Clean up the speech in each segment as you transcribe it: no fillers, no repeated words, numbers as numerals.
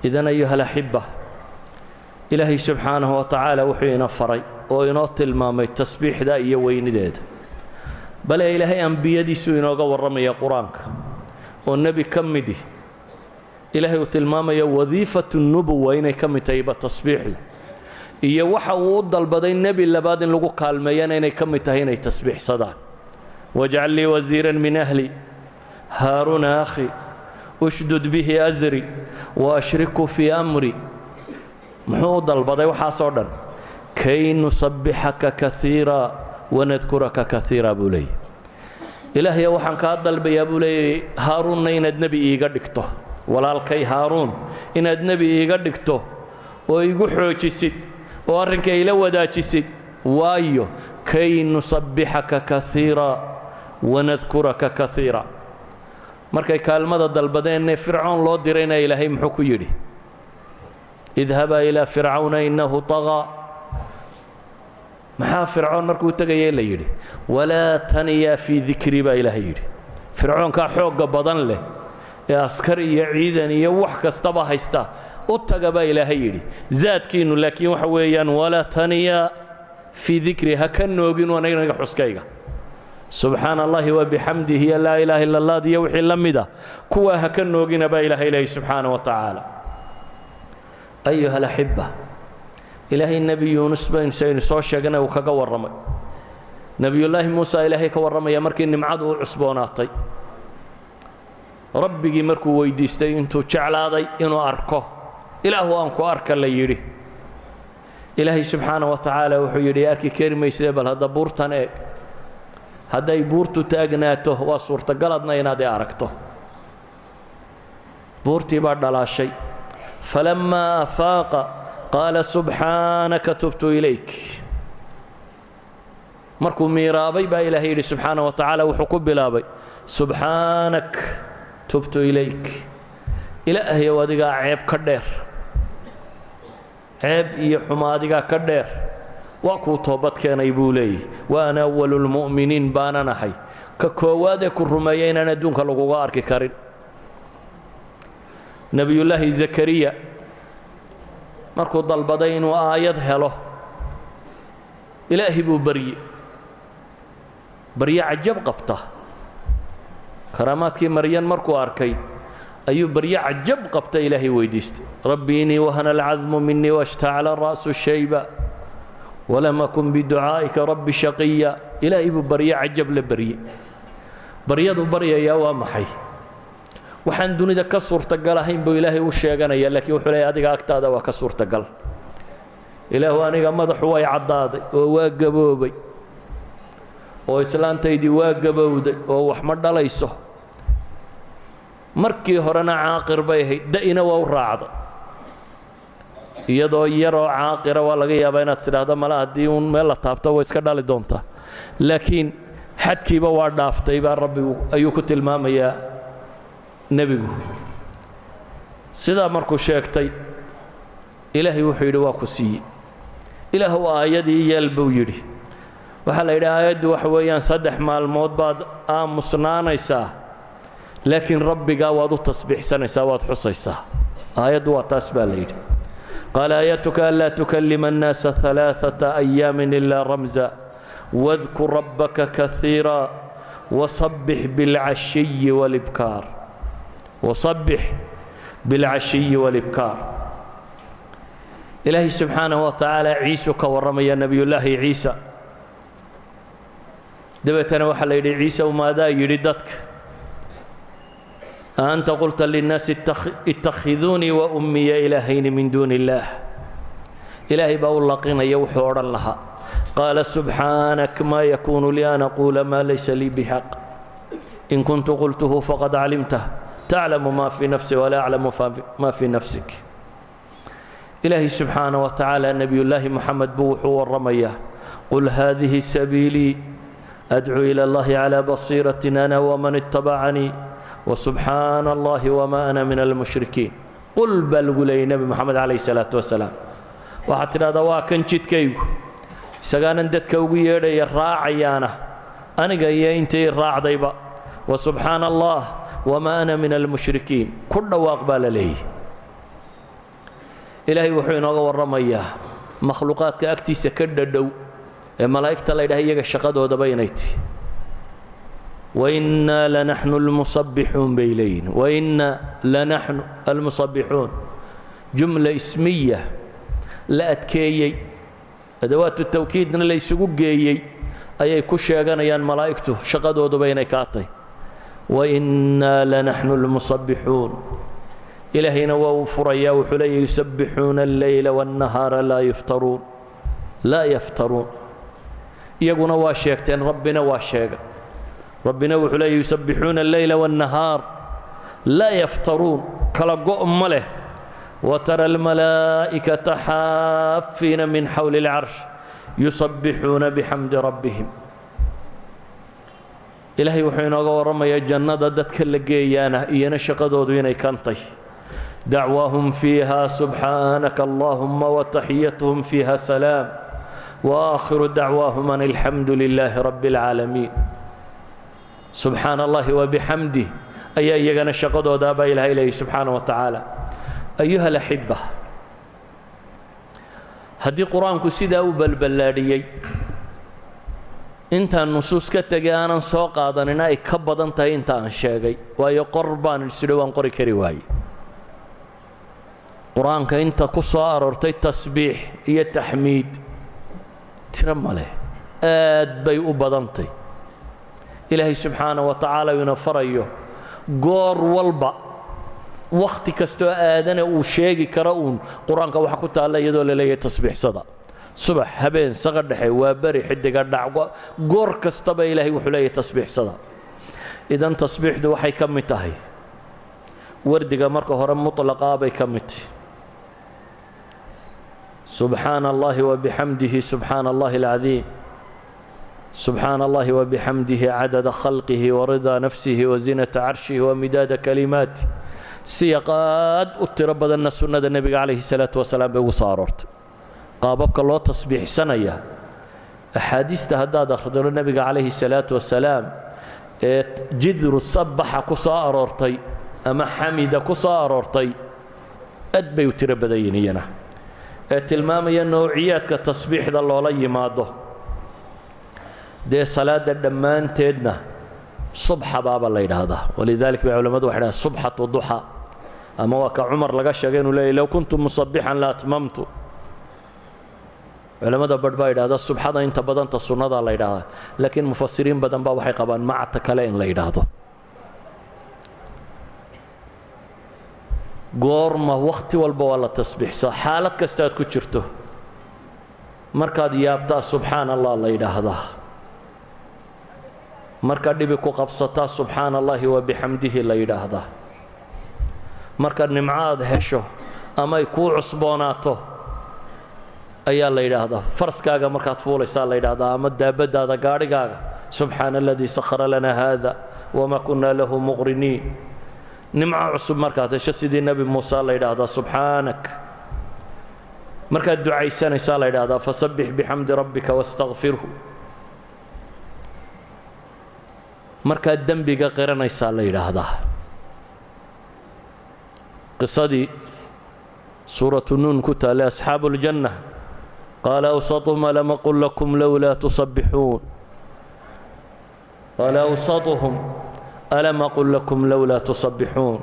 إذن أيها الأحبة إلهي سبحانه وتعالى وحينا فري وينط المامي التسبيح دا يوين ديد بل إلهي أنبياء دي سوينا ورمي قرآنك والنبي كمدي إلهي وتلمامي وظيفة النبوة إني كم تيبة تصبيح إيا وحا ووضى البدين النبي اللي بعد لغو كالميان إني كم تهيني تسبيح صدا واجعل لي وزيرا من أهلي هارون أخي أشدد به أزري وأشركه في أمري محوض البدين وحا صدا كي نصبحك كثيرا ونذكرك كثيرا بولي إلهي وحن كادل بيا بولي هارون إند نبي إيغا دكتو walaalkay haaruun inaad nebi iiga dhigto oo igu xoojisid oo arrinka ila wadaajisid waayo kay nusabbihaka kathiira wanadhkuraka kathiira markay kaalmada dalbadeen fircoon loo dirayna ilaahay muxuu ku yidhi idhaba ila fircauna innahu tagaa maxaa fircoon markuu tagayay la yidhi walaa taniya fii dikri baa ilaahay yidhi fircoonkaa xoogga badan leh askar iyo ciidan iyo wax kastaba haysta u tagaba ilaahay yiri zaadkiinu laakiin waxa weeyaan wala taniya fi dhikri hakanoogin wanaga xuskayga subhanallahi wa bihamdihi la ilaha illa allah diya wixii lamida kuwa hakanoogina ba ilaahay subhanahu wa ta'ala ayuha alahibba ilaahay nabi yunus baan soo sheegnay uu kaga waramay nabiyullaahi muusa ilaahay ka waramay markii nimcadu u cusboonaatay rabbigii markuu weydiistay intuu jeclaaday inuu arko ilaahu aan ku arka la yiri ilaahay subhanahu wa ta'ala wuxuu yiri arki karimaysid bal hada buurtan eeg haday buurtu taagnaato waa suurtagaladna inaad aragto buurtii baa dhalaashay falamma afaqa qala subhanaka tubtu ilayk markuu miiraabay baa ilaahay yiri subhanahu wa ta'ala wuxuu ku bilaabay subhanak تبت إليك إلهي وديقا عيب كدير عيب يحماديقا كدير وكو توبت كان يبولي وأنا أول المؤمنين بانا نحي ككوادك الرميين أنا دونك لغوغا أركي كارين نبي الله زكريا مركو ضلبدين وآيات هلو إلهي بو بري عجب قبطه كراماتك مريم مركو أركي أيو بريع عجب قبت إلهي ويديست ربي إني وهن العظم مني واشتعل الرأس الشيبة ولم أكن بدعائك رب شقيا إلهي بريع عجب لبريع بريض بريع يا وامحي وحن دوني دا كسر تقالهين بو إلهي وشيغانا يلكي وحولي أدقى أكتادا وكسر تقال إلهي أنيقا مدحواي عدادي وواقبوبي oo islaantaydi waa gabowday oo wax ma dhalayso markii horena caaqir bay ahayd daina waa u raacday iyadoo yaroo caaqira waa laga yaabaa inaad tidhaahdo mala haddii uun meel la taabto way iska dhali doontaa laakiin xadkiiba waa dhaaftay baa rabbigu ayuu ku tilmaamayaa nebigu sidaa markuu sheegtay ilaahay wuxuu yidhi waa ku siiyey ilaahu aayadii yeel buu yidhi waxaa la yidhaha aayaddu waxa weeyaan 3 maalmood baad aamusnaanaysaa laakiin rabbigaa waad u tasbiixsanaysaa waad xusaysaa aayaddu waa taas baa la yidhi qaala aayatuka anlaa tukallima annaasa 3 ayaamin ilaa ramza wadkur rabbaka kaiira wasabbix bilcashiyi walibkaar wasabbix bilcashiyi walibkaar ilaahay subxaanahu wa tacaala ciisu ka warramaya nebiyullaahi ciisa دبتنا وحلا يدي عيسى وماذا يريد دتك أنت قلت للناس اتخذوني وأمي إلهين من دون الله إلهي بقول لقينا يوحور الله قال سبحانك ما يكون لي أن أقول ما ليس لي بحق إن كنت قلته فقد علمته تعلم ما في نفسي ولا أعلم ما في نفسك إلهي سبحانه وتعالى نبي الله محمد بوح والرمية قل هذه سبيلي أدعو إلى الله على بصيرة أنا ومن اتبعني وسبحان الله وما أنا من المشركين قل بل قلي نبي محمد عليه الصلاة والسلام وحتى هذا واكن جد كيو سجان ندت كوجي الراعيانة أنا جاي أنت الراع ضيبة وسبحان الله وما أنا من المشركين كل واقبل لي إلهي وحينا ورمياه مخلوقات كأكتيس كددو ملائكة لا إلهي يشقد ودبينيتي وإنا لنحن المصبحون بيلين وإنا لنحن المصبحون جملة اسمية لا أتكيي أدوات التوكيد إن ليس جوجي أي كشيغان يان ملائكته شقد ودبينيكاتي وإنا لنحن المصبحون إلهنا وفريا وحلي يسبحون الليل والنهار لا يفترون يقولون واشيكتين ربنا واشيك ربنا وحلي يسبحون الليل والنهار لا يفترون كلا مله وترى الملائكة حافين من حول العرش يسبحون بحمد ربهم إلهي وحينا ورمى يا جنة دتك اللقيانة إيانا شقدود ويني كانطي دعواهم فيها سبحانك اللهم وتحيتهم فيها سلام وآخر دعواهم أن الحمد لله رب العالمين سبحان الله وبحمده أي أيغانا شقدود أبا إلهي سبحانه وتعالى أيها الأحبة هدي قرآنك سيدا وبالبلاديي intaan nusuus ka tagay aanan soo qaadanina ay ka badan tahay inta aan sheegay waayo qorbaan sidoo waan qori kari waayay quraanka inta ku soo aroortay tasbiix iyo tahmiid tira male aad bay u badantay ilaahay subhanahu wa ta'ala ina farayo goor walba waqti kasto aadana uu sheegi karo quraanka waxa ku taala iyadoo la leeyahay tasbiixsada subax habeen saqa dhaxay waa bari xidiga dhacgo goor kastaba ilaahay wuxuu leeyahay tasbiixsada idan tasbiixdu waxay ka mid tahay wardiga marka hore mutlaqa bay ka mid subhanallahi wa bihamdihi subhanallahi alazim subhanallahi wa bihamdihi adada khalqihi wa rida nafsihi wa zinata arshihi wa midada kalimati siyaqad utirabadana sunnada nabiga alayhi salatu wa salam bay usaarort قاببك الله تصبيح سنة أحاديث هداد أخرج النبي عليه الصلاة والسلام جذر الصبح كسار أرتي أما حمد كسار أرتي أدبي وترب دينينا تلمامي النوعيات كتصبيح ذا الله لي ماضه دي صلاة الدمان تدنا صبح باب الله هذا ولذلك بعلماء وحده صبحة والضحى أما وكعمر لقاش لو كنت مصبحا لا أتممت علماء بدبا يراهدا سبحان انت بدنت سنده لا يراهدا لكن مفسرين بدن با waxay qabaan macta kale in la yiraahdo goorma waqti walba wala tasbiixsa xaalad kasta aad ku jirto markaad yaabtaa subhanallah la yiraahdaa markaad dhibi ku qabsataa subhanallahi wa bihamdihi la yiraahdaa markaad nimcaad hesho ama ay ku cusboonaato ayaa la yiraahdaa farskaaga markaad fuulaysaa la yiraahdaa ama daabadaada gaarigaaga subhanalladhi sakhara lana hada wama kunna lahu muqrinin nimca cusub markaad hesho sidii nabi Muuse la yiraahdaa subhanak markaad ducaysanaysaa la yiraahdaa fasabbih bihamdi rabbika wastaghfirhu markaad dambiga qiranaysaa la yiraahdaa qisadii suuratu nuun ku taala ashaabul jannah قال أوسطهم ألم أقل لكم لولا تصبحون قال أوسطهم ألم أقل لكم لولا تصبحون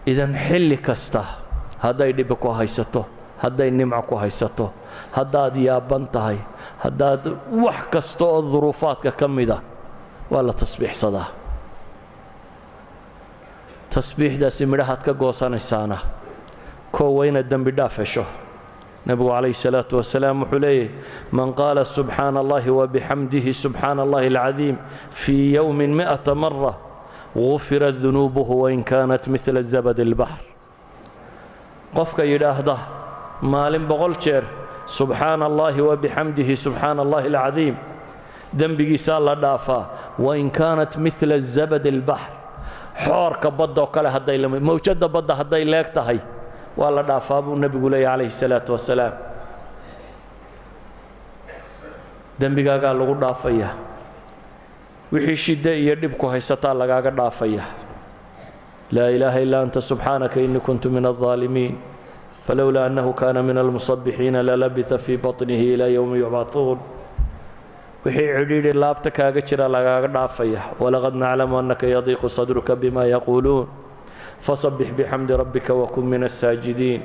إذن حل كسته هذا يدبك وهيسته هذا ينمعك وهيسته هذا ديابنتهي هذا وحكسته الظروفات ككمدة ولا تصبيح صدا تصبيح دا سمرهات كقوسان السانة كوين الدم بدافشه نبي عليه الصلاة والسلام حليه من قال سبحان الله وبحمده سبحان الله العظيم في يوم 100 مرة غفرت ذنوبه وإن كانت مثل الزبد البحر قفك يراهده مالين بقول شير سبحان الله وبحمده سبحان الله العظيم ذنبي سال دافا وإن كانت مثل الزبد البحر حور كبده وكله هدي موجد بده هدي ليكتهي والله دافاب النبي عليه الصلاة والسلام ذنبك قال له دافيا wixii shida iyo dhib ku haysta lagaaga dhaafaya لا إله إلا أنت سبحانك إني كنت من الظالمين فلولا أنه كان من المصبحين للبث في بطنه إلى يوم يبعثون وحي عديد اللابتك أجرى لك دافية ولقد نعلم أنك يضيق صدرك بما يقولون فصبح بحمد ربك وكن من الساجدين